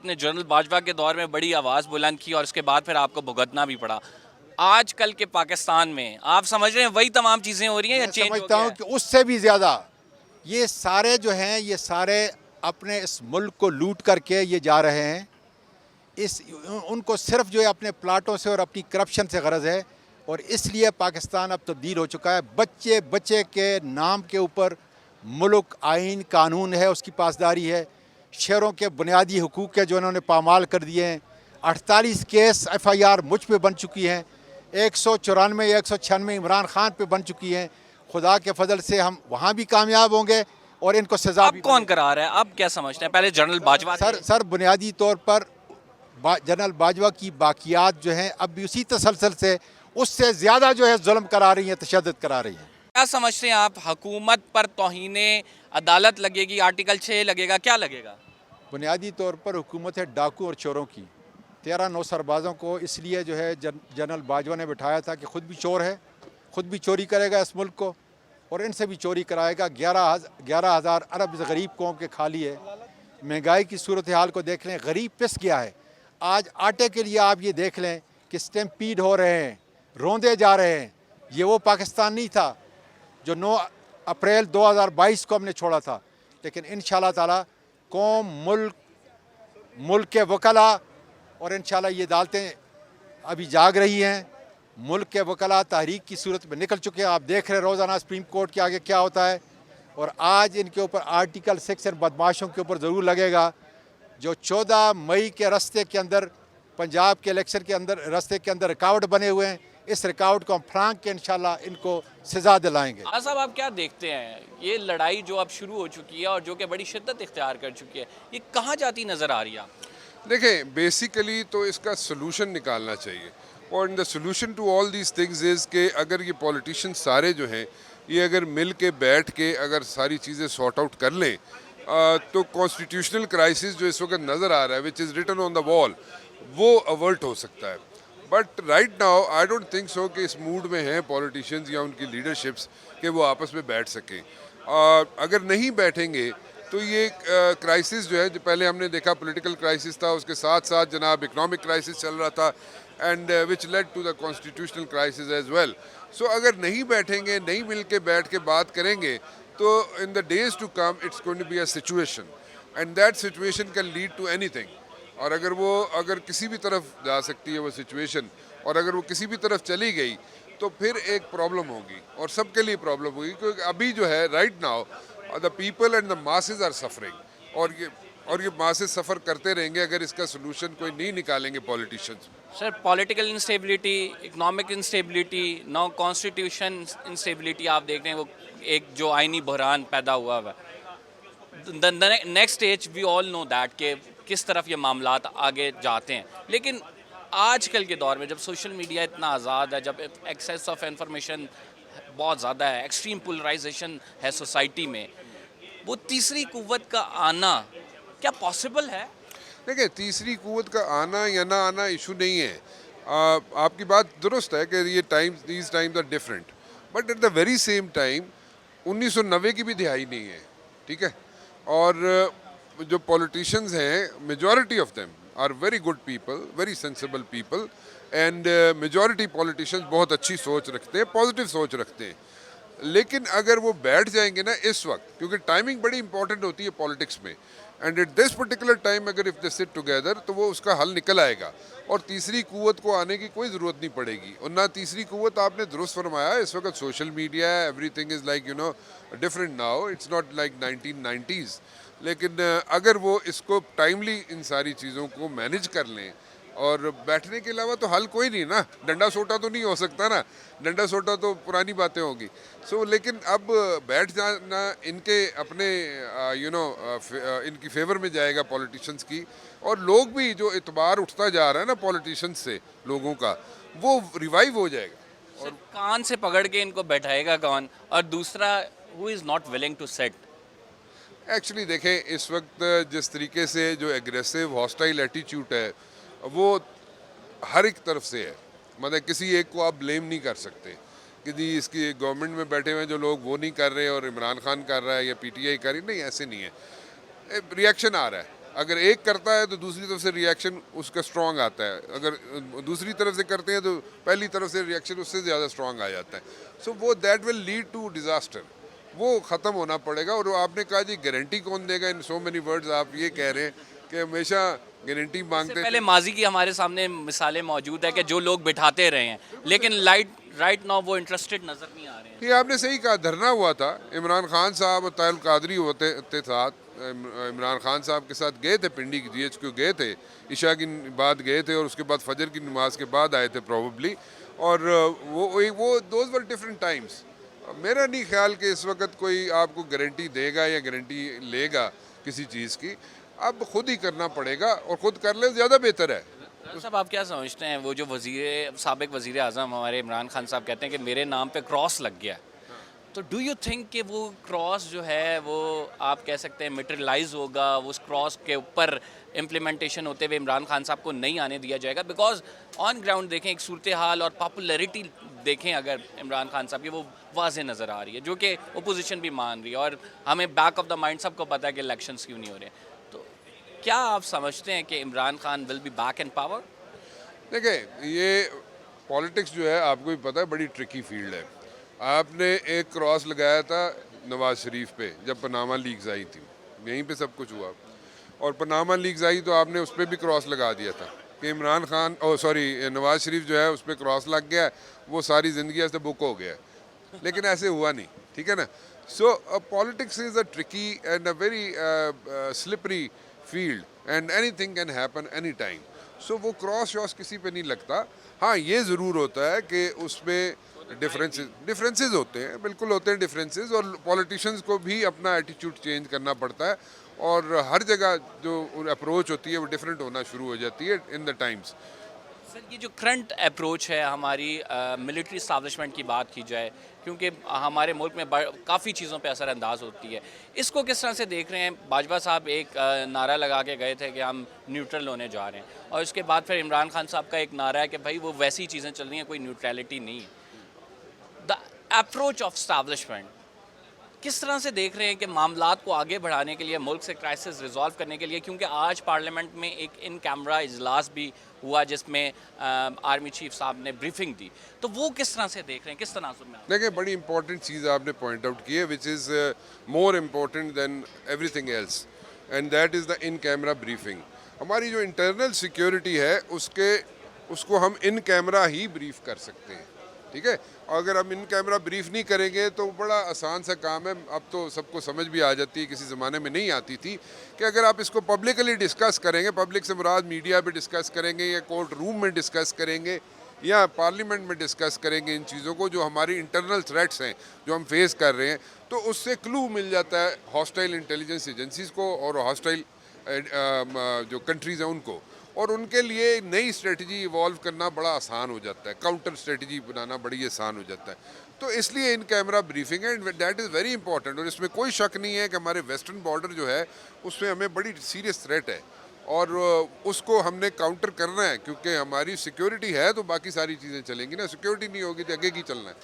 आपने जनरल बाजवा के दौर में बड़ी आवाज़ बुलंद की और उसके बाद फिर आपको भुगतना भी पड़ा। आजकल के पाकिस्तान में आप समझ रहे हैं वही तमाम चीज़ें हो रही हैं या मैं चेंज हो समझता गया हूँ है? कि उससे भी ज़्यादा ये सारे जो हैं ये सारे अपने इस मुल्क को लूट करके ये जा रहे हैं। इस उनको सिर्फ जो है अपने प्लाटों से और अपनी करप्शन से गरज है और इसलिए पाकिस्तान अब तब्दील हो चुका है। बच्चे बच्चे के नाम के ऊपर मुल्क आइन कानून है, उसकी पासदारी है। शहरों के बुनियादी हकूक़ है जो इन्होंने पामाल कर दिए हैं। 48 केस FIR मुझ पे बन चुकी हैं। 194 या 196 इमरान खान पे बन चुकी हैं। खुदा के फजल से हम वहाँ भी कामयाब होंगे और इनको सज़ा अब भी कौन करा रहा है? अब क्या समझते हैं? पहले जनरल बाजवा थे। सर बुनियादी तौर पर जनरल बाजवा की बाकियात जो हैं अब भी उसी तसलसल से उससे ज़्यादा जो है जुल्म करा रही हैं, तशद्दुद करा रही हैं। क्या समझते हैं आप? हुकूमत पर तौहीने अदालत लगेगी, आर्टिकल 6 लगेगा, क्या लगेगा? बुनियादी तौर पर हुकूमत है डाकू और चोरों की। 13 नौ सरबाज़ों को इसलिए जो है जनरल बाजवा ने बिठाया था कि ख़ुद भी चोर है, ख़ुद भी चोरी करेगा इस मुल्क को और इनसे भी चोरी कराएगा। 11,000 अरब इस गरीब कौम के खाली है। महंगाई की सूरत हाल को देख लें, गरीब पिस गया है। आज आटे के लिए आप ये देख लें कि स्टैम्पीड हो रहे हैं, रोंदे जा रहे हैं। ये वो पाकिस्तान नहीं था जो 9 अप्रैल 2022 को हमने छोड़ा था। लेकिन इंशाल्लाह ताला कौम, मुल्क के वकला और इंशाल्लाह ये अदालतें अभी जाग रही हैं। मुल्क के वकला तहरीक की सूरत में निकल चुके हैं। आप देख रहे हैं रोज़ाना सुप्रीम कोर्ट के आगे क्या होता है और आज इनके ऊपर आर्टिकल 6 बदमाशों के ऊपर ज़रूर लगेगा जो 14 मई के रास्ते के अंदर, पंजाब के इलेक्शन के अंदर रास्ते के अंदर रुकावट बने हुए हैं। इस रुकावट को हम फ्रांक के इंशाल्लाह इनको सज़ा दिलाएंगे। साहब आप क्या देखते हैं ये लड़ाई जो अब शुरू हो चुकी है और जो कि बड़ी शिद्दत इख्तियार कर चुकी है, ये कहाँ जाती नज़र आ रही है आपको? देखें, बेसिकली तो इसका सोल्यूशन निकालना चाहिए और the solution to all these things is के अगर ये पॉलिटिशियन सारे जो हैं ये अगर मिल के बैठ के अगर सारी चीज़ें सॉर्ट आउट कर लें तो कॉन्स्टिट्यूशनल क्राइसिस जो इस वक्त नज़र आ रहा है which is written on the wall वो अवर्ट हो सकता है। But right now I don't think so कि इस मूड में हैं पॉलिटिशियंस या उनकी लीडरशिप्स कि वो आपस में बैठ सकें। अगर नहीं बैठेंगे तो ये क्राइसिस जो है, जो पहले हमने देखा पॉलिटिकल क्राइसिस था, उसके साथ साथ जनाब इकोनॉमिक क्राइसिस चल रहा था and which led to the constitutional crisis as well. So अगर नहीं बैठेंगे, नहीं मिल के बैठ के बात करेंगे तो in the days to come it's going to be a situation and that situation can lead to anything. और अगर किसी भी तरफ जा सकती है वो सिचुएशन और अगर वो किसी भी तरफ चली गई तो फिर एक प्रॉब्लम होगी और सबके लिए प्रॉब्लम होगी, क्योंकि अभी जो है right now the people and the masses are suffering और ये मासेस सफ़र करते रहेंगे अगर इसका सोल्यूशन कोई नहीं निकालेंगे politicians. Sir political instability, economic instability, no constitution instability आप देख रहे हैं, वो एक जो आइनी बहरान पैदा हुआ है। The next stage we all know that कि किस तरफ ये मामलात आगे जाते हैं। लेकिन आजकल के दौर में जब सोशल मीडिया इतना आज़ाद है, जब एक्सेस ऑफ इंफॉर्मेशन बहुत ज़्यादा है, एक्सट्रीम पोलराइजेशन है सोसाइटी में, वो तीसरी कुव्वत का आना क्या पॉसिबल है? देखिए, तीसरी कुव्वत का आना या ना आना इशू नहीं है। आपकी बात दुरुस्त है कि ये these times are different, but at the very same time 1990 की भी दिहाई नहीं है, ठीक है। और जो पॉलिटिशियंस हैं, majority of them are very good people, very sensible people and majority politicians बहुत अच्छी सोच रखते हैं, पॉजिटिव सोच रखते हैं। लेकिन अगर वो बैठ जाएंगे ना इस वक्त, क्योंकि टाइमिंग बड़ी इंपॉर्टेंट होती है पॉलिटिक्स में, and at this particular time अगर इफ दे सिट टुगेदर तो वो उसका हल निकल आएगा और तीसरी कुव्वत को आने की कोई ज़रूरत नहीं पड़ेगी। और ना तीसरी कुव्वत, आपने दुरुस्त फरमाया, इस वक्त सोशल मीडिया है, everything is like different now, it's not like 1990s। लेकिन अगर वो इसको टाइमली इन सारी चीज़ों को मैनेज कर लें और बैठने के अलावा तो हल कोई नहीं ना, डंडा सोटा तो नहीं हो सकता ना, डंडा सोटा तो पुरानी बातें होगी। लेकिन अब बैठ जाना इनके अपने इनकी फेवर में जाएगा पॉलिटिशियंस की, और लोग भी जो इतबार उठता जा रहा है ना पॉलिटिशियंस से लोगों का, वो रिवाइव हो जाएगा। और कान से पकड़ के इनको बैठाएगा कौन? और दूसरा, who is not willing to set? Actually देखें, इस वक्त जिस तरीके से जो एग्रेसिव हॉस्टाइल एटीट्यूड है वो हर एक तरफ से है, मतलब किसी एक को आप ब्लेम नहीं कर सकते कि जी इसकी गवर्नमेंट में बैठे हुए जो लोग वो नहीं कर रहे और इमरान खान कर रहा है या PTI कर रही, नहीं, ऐसे नहीं है। रिएक्शन आ रहा है, अगर एक करता है तो दूसरी तरफ से रिएक्शन उसका स्ट्रांग आता है, अगर दूसरी तरफ से करते हैं तो पहली तरफ से रिएक्शन उससे ज़्यादा स्ट्रांग आ जाता है। सो वो that will lead to disaster, वो ख़त्म होना पड़ेगा। और आपने कहा जी गारंटी कौन देगा, इन सो मेनी वर्ड्स आप ये कह रहे हैं कि हमेशा गारंटी मांगते पहले माजी की हमारे सामने मिसालें मौजूद है कि जो लोग बिठाते रहे हैं, लेकिन राइट नाउ वो इंटरेस्टेड नजर नहीं आ रहे हैं। ये आपने सही कहा, धरना हुआ था, इमरान खान साहब और तायल कादरी होते थे साथ, इमरान खान साहब के साथ गए थे, पिंडी की GHQ गए थे, इशा की बाद गए थे और उसके बाद फजर की नमाज के बाद आए थे प्रॉबली। और वो दोज वर डिफरेंट टाइम्स। मेरा नहीं ख्याल कि इस वक्त कोई आपको गारंटी देगा या गारंटी लेगा किसी चीज़ की, अब खुद ही करना पड़ेगा और ख़ुद कर ले ज़्यादा बेहतर है। साहब आप क्या समझते हैं, वो जो साबिक वज़ीर आज़म हमारे इमरान खान साहब कहते हैं कि मेरे नाम पे क्रॉस लग गया, तो डू यू थिंक कि वो क्रॉस जो है वो आप कह सकते हैं मटेरियलाइज होगा, उस क्रॉस के ऊपर इम्प्लीमेंटेशन होते हुए इमरान खान साहब को नहीं आने दिया जाएगा? बिकॉज ऑन ग्राउंड देखें, एक सूरत हाल और पॉपुलैरिटी देखें अगर इमरान खान साहब की, वो वाज़ेह नज़र आ रही है, जो कि अपोजिशन भी मान रही है, और हमें बैक ऑफ द माइंड सबको पता है कि इलेक्शंस क्यों नहीं हो रहे। तो क्या आप समझते हैं कि Imran Khan will be back in power? देखिए, ये पॉलिटिक्स जो है आपको भी पता है बड़ी ट्रिकी फील्ड है। आपने एक क्रॉस लगाया था नवाज शरीफ पे जब पनामा लीक्स आई थी, यहीं पे सब कुछ हुआ, और पनामा लीक्स आई तो आपने उस पर भी क्रॉस लगा दिया था कि इमरान खान नवाज शरीफ जो है उस पर क्रॉस लग गया, वो सारी ज़िंदगी से बुक हो गया, लेकिन ऐसे हुआ नहीं, ठीक है ना। So politics is a tricky and a very slippery field and anything can happen any time. So वो क्रॉस किसी पे नहीं लगता। हाँ, ये ज़रूर होता है कि उसमें डिफरेंसेस होते हैं, बिल्कुल होते हैं डिफरेंसेस, और पॉलिटिशियंस को भी अपना एटीट्यूड चेंज करना पड़ता है, और हर जगह जो अप्रोच होती है वो डिफरेंट होना शुरू हो जाती है इन द टाइम्स। सर, ये जो करंट अप्रोच है हमारी मिलिट्री इस्टेब्लिशमेंट की बात की जाए, क्योंकि हमारे मुल्क में काफ़ी चीज़ों पे असरअंदाज होती है, इसको किस तरह से देख रहे हैं? बाजवा साहब एक नारा लगा के गए थे कि हम न्यूट्रल होने जा रहे हैं, और उसके बाद फिर इमरान खान साहब का एक नारा है कि भाई वो वैसी चीज़ें चल रही हैं, कोई न्यूट्रलिटी नहीं है। द अप्रोच ऑफ इस्टेब्लिशमेंट किस तरह से देख रहे हैं कि मामलात को आगे बढ़ाने के लिए, मुल्क से क्राइसिस रिजॉल्व करने के लिए, क्योंकि आज पार्लियामेंट में एक इन कैमरा इजलास भी हुआ जिसमें आर्मी चीफ साहब ने ब्रीफिंग दी, तो वो किस तरह से देख रहे हैं, किस तनाजुर में? देखिए, बड़ी इंपॉर्टेंट चीज़ आपने पॉइंट आउट की है, which is more important than everything else, and that is the in camera briefing. हमारी जो इंटरनल सिक्योरिटी है उसको हम इन कैमरा ही ब्रीफ कर सकते हैं, ठीक है। अगर हम इन कैमरा ब्रीफ नहीं करेंगे तो बड़ा आसान सा काम है, अब तो सबको समझ भी आ जाती है, किसी ज़माने में नहीं आती थी, कि अगर आप इसको पब्लिकली डिस्कस करेंगे, पब्लिक से मुराद मीडिया पे डिस्कस करेंगे या कोर्ट रूम में डिस्कस करेंगे या पार्लियामेंट में डिस्कस करेंगे इन चीज़ों को, जो हमारी इंटरनल थ्रेट्स हैं जो हम फेस कर रहे हैं, तो उससे क्लू मिल जाता है हॉस्टाइल इंटेलिजेंस एजेंसीज़ को और हॉस्टाइल जो कंट्रीज़ हैं उनको, और उनके लिए नई स्ट्रेटजी इवॉल्व करना बड़ा आसान हो जाता है, काउंटर स्ट्रेटजी बनाना बड़ी आसान हो जाता है। तो इसलिए इन कैमरा ब्रीफिंग है, and that is very important. और इसमें कोई शक नहीं है कि हमारे वेस्टर्न बॉर्डर जो है उसमें हमें बड़ी सीरियस थ्रेट है, और उसको हमने काउंटर करना है, क्योंकि हमारी सिक्योरिटी है तो बाकी सारी चीज़ें चलेंगी ना, सिक्योरिटी नहीं होगी तो आगे की चलना है।